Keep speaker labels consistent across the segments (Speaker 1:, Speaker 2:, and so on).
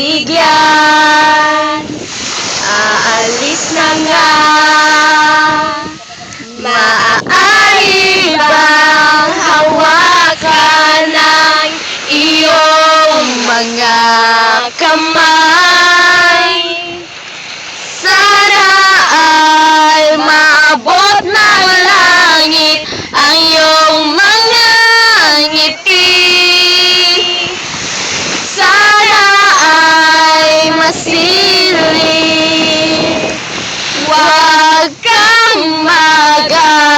Speaker 1: bigyan. Aalis na nga. Maaari bang hawakan ng iyong mga kamay? Sana ay maabot ng langit ang iyong mga ngiti. Sana ay masilip. Huwag kang mag-alala,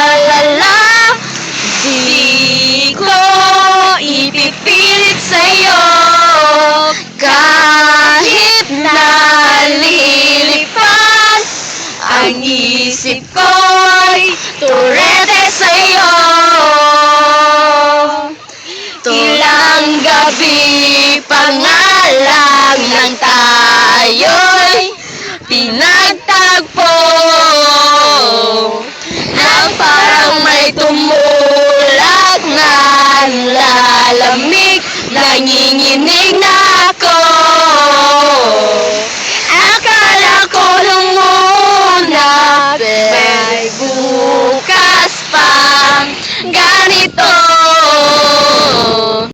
Speaker 1: di ko ipipilit sa'yo. Kahit nalilipas ang isip ko'y turete sa'yo. Ilang gabi pa nga lang nang tayo'y